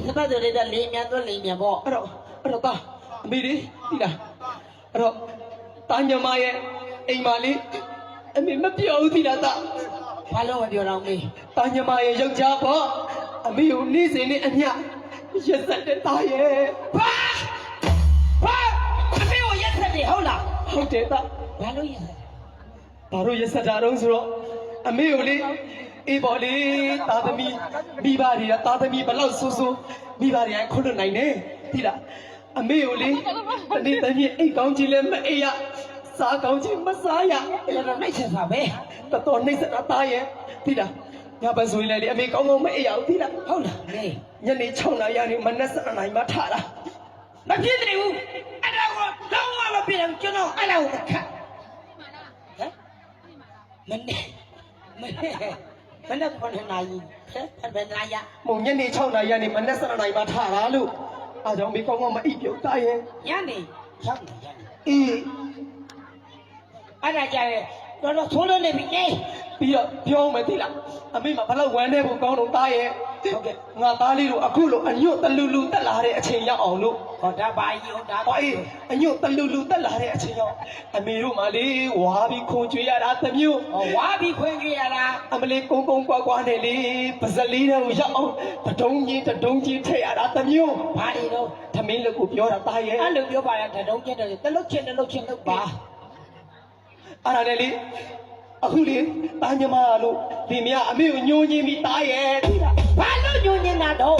စပတ်တွေတဲ့လေးမြန်တော့လေးမြန်ပေါ့အဲ့တော့တာအမေလေးဒီလားအဲ့တော့တာညမရဲ့အိမ်မလေးအမေမပြောဘူးဒီလားတာဘာလို့မပြောတော့မေးတာညမရဲ့ယောက်ျားပေါ့အမေကိုနေ့စဉ်နဲ့အမျှရက်ဆက်တဲ့တာရဲ့ဘာအမေကိုရက်ဆက်တယ်ဟုတ်လားဟုတ်တယ်တာဘာလို့ရက်ဆက်ဘာလို့ရက်ဆက်တာတော့ဆိုတော့အမေကိုလေအေးပေါ်လေတာသမီမိဘတွေကတာသမီဘလောက်ဆိုးဆိုးမိဘတွေကခွတ်နိုင်နေဒီလားအမေကိုလေတနေ့တည်းအိတ်ကောင်းကြီးလည်းမအိပ်ရစားကောင်းကြီးမစားရအဲ့ဒါနှိုက်ဆက်တာပဲတော်နှိမ့်စတာသားရဲ့ဒီလားညဘဆိုရင်လေအမေကောင်းကောင်းမအိပ်ရဘူးဒီလားဟုတ်လားမေးညနေ6 နာရီကနေမနက်7 နာရီမှထတာမဖြစ်တယ်ဘူးအဲ့ဒါကိုတော့မဖြစ်တယ်ကျွန်တော်အဲ့ဒါကိုခတ်ဟမ်မနေ့9 နာရီဘယ်နာရီမုံညနေ6 နာရီကနေမနက်7 နာရီမှထတာလို့အားကြောင့်မေကောင်းကောင်းမအိပ်ပြုတ်သားရဲ့ညနေ6 နာရီအေးအဲ့ဒါကြရဲ့တော့ထိုးလို့နေပြီပြီးတော့ပြောမယ်သိလားအမေမဘလောက်ဝမ်းနေဖို့ကောင်းတော့သားရဲ့ဟုတ်ကဲ့ငါသားလေးတို့အခုလိုအညွတ်တလူလူတက်လာတဲ့အချိန်ရောက်အောင်လို့ဟောဒါပါကြီးဟုတ်ဒါပါအေးအညွတ်တလူလူတက်လာတဲ့အချိန်ရောက်အမေတို့မှလေဝါပြီးခွန်ကျွေးရတာတမျိုးဝါပြီးခွန်ကျွေးရတာအမလေးကုန်းကွာနဲ့လေပါဇလီတဲ့ကိုရောက်အောင်တဒုံကြီးထည့်ရတာတမျိုးဘာတွေတော့သမင်းလို့ကိုပြောတာသားရဲ့အဲ့လိုပြောပါရဲ့တဒုံကြီးတယ်တလုတ်ချင်းလုပ်ပါအဲ့ဒါလေအခုလေတာညမလို့ဒီမြအမေကိုညှိုးညင်းပြီးတားရဲ့ဒီလားဘာလို့ညှိုးညင်းတာတော့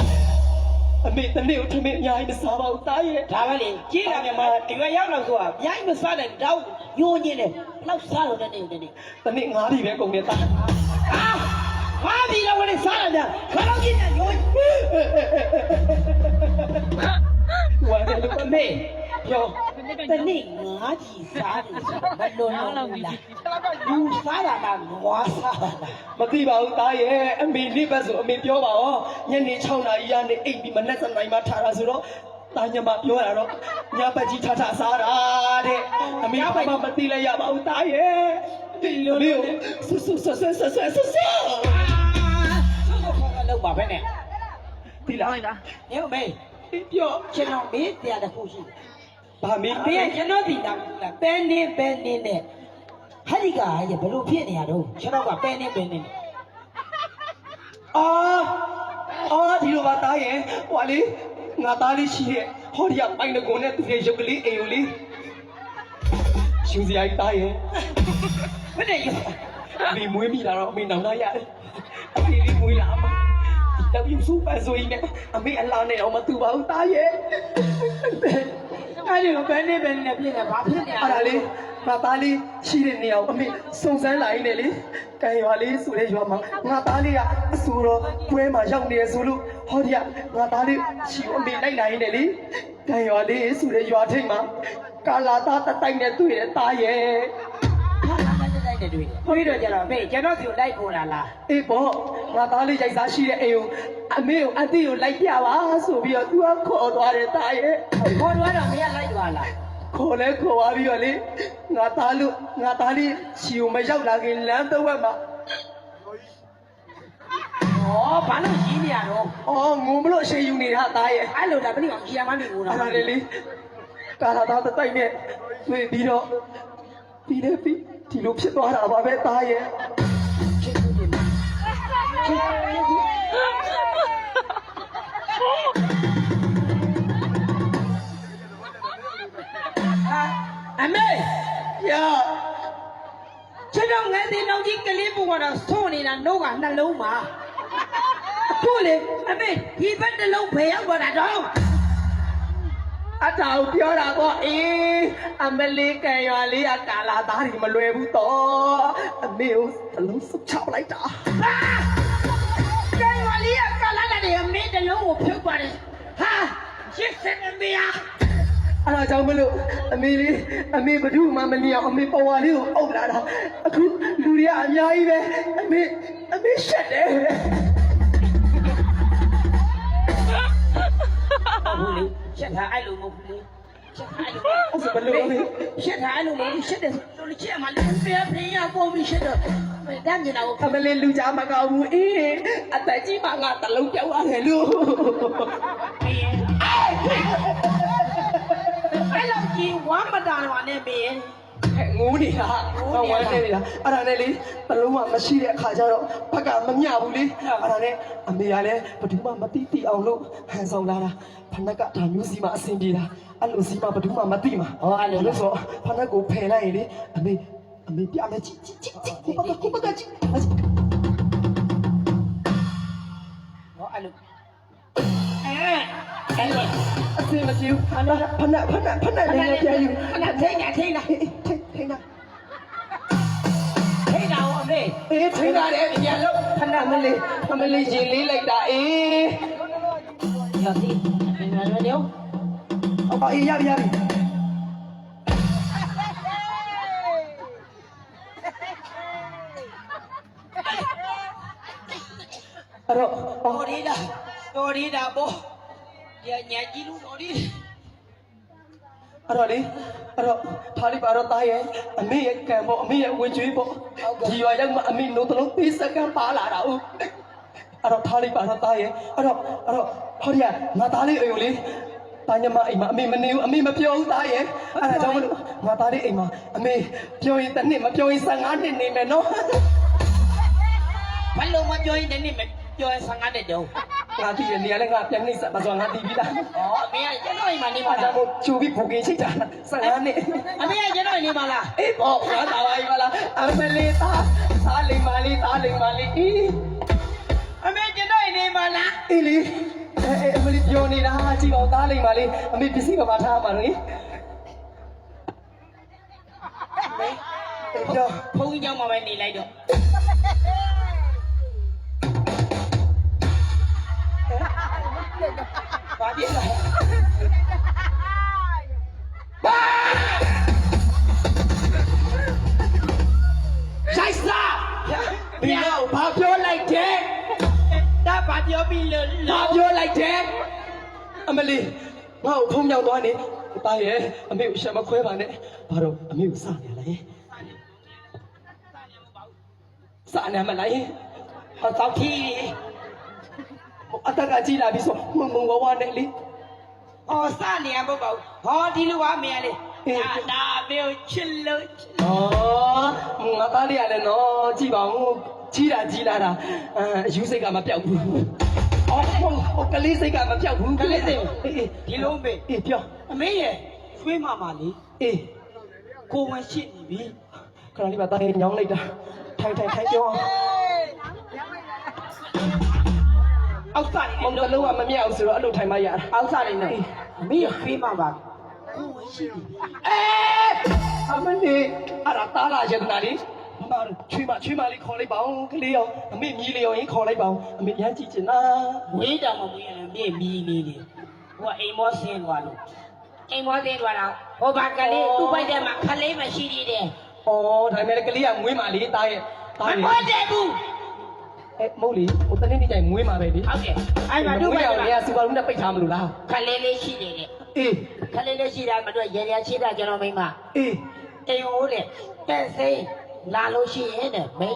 အမေတနေ့ကိုထမင်းအများကြီးမစားပါဘူးတားရဲ့ဒါပဲလေကြီးတာမြမဒီကရောက်တော့ဆိုတာအများကြီးမစားတဲ့တောက်ညှိုးညင်းတယ်လောက်စားလို့တဲ့နေ့တနေ့9 ပြီပဲကုန်နေတာ5 ပြီတော့လည်းစားရတယ်ခါတော့ကြီးနဲ့ညှိုးဝမ်းတယ်လို့အမေပြောတနေ့9 ကြီးစားတယ်မလွန်လောက်ဘူးလားလူစားတာလားနွားစားတာမသိပါဘူးသားရဲ့အမေနေ့ဘက်ဆိုအမေပြောပါဦးညနေ6 နာရီကနေအိပ်ပြီးမနက်7 နာရီမှထားတာဆိုတော့တာညမပြောရတော့ညပတ်ကြီးထစားတာတဲ့အမေဘာမှမသိလိုက်ရပါဘူးသားရဲ့ဒီလိုမျိုးဆူလောက်ပါပဲနဲ့ဒီလားညောမေးပြောကျွန်တော်မေးတရားတစ်ခုရှိတယ်ဘာမေးကျွန်တော်သိတာဘူးလားပဲနေနဲ့ဟာဒီကရဘလို့ဖြစ်နေရတော့ကျွန်တော်ကပဲနေအော်ဒီလိုပါသားရဲ့ဟိုလေငါသားလေးရှိရဲ့ဟောဒီကပိုင်တကွန်နဲ့သူရဲ့ရုပ်ကလေးအိမ်ကိုလေးရှူစရာကြီးသားရဲ့မနဲ့ရဒီမွေးမိလာတော့အမေနောင်လာရတယ်အဖေလေးမွေးလာမှာဒီတော့ယူစုပါဆိုရင်အမေအလားနဲ့တော့မတူပါဘူးသားရဲ့အဲ့ဒီဘယ်နေပြည့်နေဘာဖြစ်နေရအဲ့ဒါလေးငါသားလေးရှိတဲ့နေရာကိုအမေစုံစမ်းလာရင်းနဲ့လေကံရွာလေးဆိုတဲ့ရွာမှာငါသားလေးကအဆူတော့ပွဲမှာရောက်နေရဆိုလို့ဟောဒီကငါသားလေးရှိအမေလိုက်လာရင်းနဲ့လေကံရွာလေးဆိုတဲ့ရွာထိပ်မှာကာလာသားတိုက်နဲ့တွေ့တဲ့သားရဲ့တွေ့တော့ကြတော့မေကျွန်တော်စီကိုလိုက်ပေါ်လာလားအေးပေါ့ငါသားလေးရိုက်စားရှိတဲ့အိမ်ကိုအမေကိုအတိကိုလိုက်ပြပါဆိုပြီးတော့သူကခေါ်သွားတယ်သားရဲ့ခေါ်သွားတော့မရလိုက်သွားလားခေါ်သွားပြီးတော့လေငါသားလေးရှီကိုမရောက်လာခင်လမ်းတစ်ဝက်မှာဘာလို့ရင်းနေရတော့ငုံမလို့အရှိန်ယူနေတာသားရဲ့အဲ့လိုဒါဘယ်လိုအောင်ကြီးရမှန်းနေဘူးလားအဲ့ဒါလေကာလာသားတိုက်နဲ့တွေ့ပြီးတော့ဒီလိုဖြစ်သွားတာပါပဲသားရဲ့အမေရကျွန်တော်ငယ်စဉ်တော့ကြီးကလေးပူကတော့ဆုံးနေတာနှုတ်ကနှလုံးမှာအခုလေအမေဒီဘက်နှလုံးဘယ်ရောက်သွားတာတော့အတောင်ပြောတာပေါ့အမလေးကံရွာလေးကကာလာသားတွေမလွယ်ဘူးတော့အမေကိုတလုံးစုပ်ချလိုက်တာကံရွာလေးကကာလာတွေအမေတလုံးကိုဖြုတ်ပါတယ်ဟာရစ်စင်အမေအဲ့ဒါကြောင့်မလို့အမေဘဒုမှမနေအောင်အမေပေါ်ဝါလေးကိုအုပ်လာတာအခုလူတွေကအများကြီးပဲအမေရှက်တယ်ဟုတ်လေရှက်တာအဲ့လိုမဟုတ်ဘူးလေရှက်တာအဲ့လိုအဲ့ဘယ်လိုလဲရှက်တာအဲ့လိုလေရှက်တယ်လို့ချက်မှလည်းဖေးရပုံပြီးရှက်တော့ တမ်းနေတာကို အမလေးလူကြားမကောင်းဘူးအေးအသက်ကြီးမှငါတလုံးပြောက်ရတယ်လို့ အဲ့လောက်ကြီးဝမ်းမတားပါနဲ့မေး ငိုးနေတာဝမ်းနေတာအဲ့ဒါနဲ့လေတလုံးမှမရှိတဲ့အခါကျတော့ဘက်ကမမျှဘူးလေအဲ့ဒါနဲ့အမေကလည်းဘယ်သူမှမသိအောင်လို့ဟန်ဆောင်လာတာဖနက်ကဒါမျိုးစီမှအဆင်ပြေတာအဲ့လိုစီမှဘယ်သူမှမသိမှာဟောအဲ့လိုဆိုဖနက်ကိုဖယ်လိုက်ရင်လေအမေပြမယ်ကြည့်ကိုပကကြည့် ဟောအဲ့လိုအဲ့လို အစင်မကြည့်ဖနက်လည်းပြန်ယူ ခဏထိန်းလာ ထိန်းတာ ထိန်းလာအောင်အမေ အေးထိန်းတာတယ်ပြန်လို့ဖနက်မလေးရင်လေးလိုက်တာအေး ရပြီငါတို့ရော အေးရပြီအဲ့တော့ တော်ရီတာပေါ့ညာကြီးလူတော်ရီ အဲ့တော့ထားလိုက်ပါတော့တားရဲ့အမေရဲ့ကံပေါ့အမေရဲ့ဝင်ကျွေးပေါ့ဒီရွာရောက်မှအမေနိုးတလုံးပေးစကန်ပါလာတာဟုတ်အဲ့တော့ထားလိုက်ပါတော့တားရဲ့အဲ့တော့ဟောဒီကငါသားလေးအိမ်ကိုလေတာညမအိမ်မှာအမေမနေဘူးအမေမပြောဘူးတားရဲ့အဲ့ဒါကြောင့်မလို့ငါသားလေးအိမ်မှာအမေပြောရင်တစ်နှစ်မပြောရင်15နှစ်နေမယ်နော် ဘယ်လိုမပြောရင်တနေ့မပြောရင်15တဲ့တုံး ငါတည်ရနေရလဲငါပြန်နှိမ့်ဆက်ပါဆိုငါတည်ပြီးသား ဩအမေကကျွန်တော်အိမ်မှာနေပါ အဲ့ဒါ လား ကိုချူပြီးဘူကင်းချိတ်တာ15နှစ် အမေကကျွန်တော်အိမ်နေပါလား အေးပေါ့ငါသားပါပါလားအမလေးသားလိမ္မာလေးအေး အမေကျွန်တော်အိမ်နေပါလား အေးလေအမလေးပြောနေတာကြည့်ပါဦးသားလိမ္မာလေးအမေပစ္စည်းကပါထားမှာလေပြော ဖုန်းကြီးကြောင်းမှာပဲနေလိုက်တော့ဘာဖြစ်လဲဆိုင်စာ ဒီတော့ဘာပြောလိုက်တယ် ဒါဘာပြောပြီးလို့ ဘာပြောလိုက်တယ်အမလေးငါ့ကိုဖုံးမြောက်သွားနေတာရဲ့အမေကိုရှက်မခွဲပါနဲ့ဘာတော့အမေကိုစနေလားစနေမလား ဟောတော့ခီ အတက်ကကြည့်လာပြီဆိုမုံဝါနဲ့လေ ဟောစနေရမဟုတ်ပါဘူးဟောဒီလိုပါမရလေဒါမျိုးချစ်လို့ ဩငါသားလေးရလဲနော်ကြည့်ပါဦးကြီးလာတာအယူစိတ်ကမပြောက်ဘူးဟောကလေးစိတ်ကမပြောက်ဘူး ကလေးစိတ် အေး ဒီလိုမေ အေးပြော အမေရဲ့ရွှေမမလေး အေး ကိုဝင်ရှိနေပြီ ခဏလေးပါသားလေးညောင်းလိုက်တာထိုင်ပြော အောက်စားနေ မုံတလုံးကမမြောက်ဆိုတော့အဲ့လိုထိုင်မှရတာ အောက်စားနေနဲ့အမေရွှေမပါကိုဝင်ရှိနေပြီ အမလေးအဲ့ဒါတားလာရတနာလေးမမချွေးမလေးခေါ်လိုက်ပါဦးကလေးရောအမေမြည်လေးရောရင်ခေါ်လိုက်ပါဦးအမေရမ်းကြည့်ချင်တာ ဝေးတောင်မဝေးရင်မြေမီနေတယ်ဟိုအိမ်မောဆင်းသွားလို့အိမ်မောဆင်းသွားတော့ဟိုဘာကလေးသူ့ဘိုက်ထဲမှာခလေးမရှိသေးတယ် ဩဒါပေမဲ့ကလေးကမွေးမှလေးတားရဲ့ မဟုတ်တယ်ဘူး မဟုတ်လေဟိုတနေ့နေ့ကျရင်မွေးမှပဲလေ ဟုတ်တယ်အဲ့မှာတို့ဘိုက် ရော ထဲ နေ မှာ စူပါလူနဲ့ပိတ်ထားမလို့လား ခလေးလေးရှိနေတယ် အေး ခလေးလေးရှိတာမတို့ရေရချိတာကျွန်တော်မိမ အေး အိမ်ဟိုးလေတဲ့စိမ်းလာလို့ရှိရင်တဲ့မိ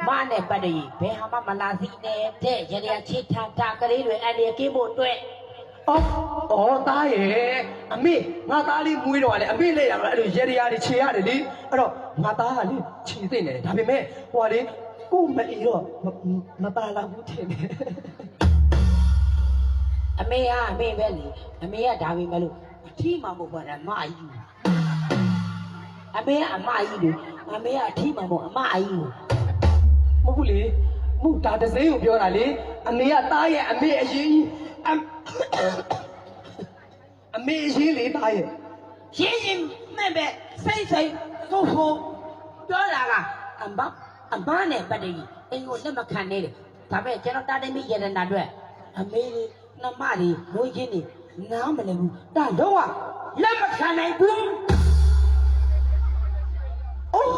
မနဲ့ပတ်တည်းဘယ်ဟာမှမလာစီနဲ့တဲ့ရေရချိတာကလေးတွေအဲ့ဒီကိဖို့အတွက် ဩတားရဲ့အမေငါသားလေးမွေးတော့လေအမေလက်ရတော့အဲ့လိုရေရာတွေခြေရတယ်လေအဲ့တော့ငါသားကလေခြေသိနေတယ်ဒါပေမဲ့ဟိုကလေကိုမအေးတော့မပါလာဘူးထင်တယ် အမေကအမေပဲလေအမေကဒါပေမဲ့လို့အထီးမှမဟုတ်ပါနဲ့အမအကြီးအမေကအမအကြီးလေအမေကအထီးမှမဟုတ်အမအကြီး မဟုတ်ဘူးလေမဟုတ်တာတစိမ့်ကိုပြောတာလေအမေကတားရဲ့အမေအရင်ကြီးအမေအရင်လေတားရဲ့ ရှင်းရှင်းမဲ့ပဲစိတ်ဆိုးပြောတာကအမနဲ့ပတ်တည်းအိမ်ကိုလက်မခံနေတယ်ဒါပေမဲ့ကျွန်တော်တာတိမိရတနာအတွက်အမေလေးနှမလေးလိုချင်နေနားမလည်ဘူးတာတော့လက်မခံနိုင်ဘူးအိုး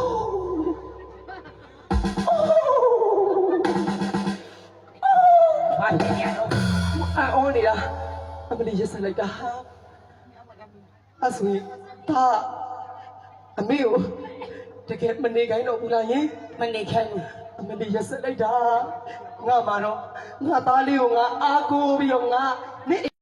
ဘာလဲရတော့ အော်နေတာအမလေးရစလိုက်တာအဆွေတာအမေကိုတကယ်မနေခိုင်းတော့ဘူးလားယင် မနေခိုင်းဘူး အမလေးရစက်လိုက်တာငါမှာတော့ငါသားလေးကိုငါအားကိုးပြီးတော့ငါနေ့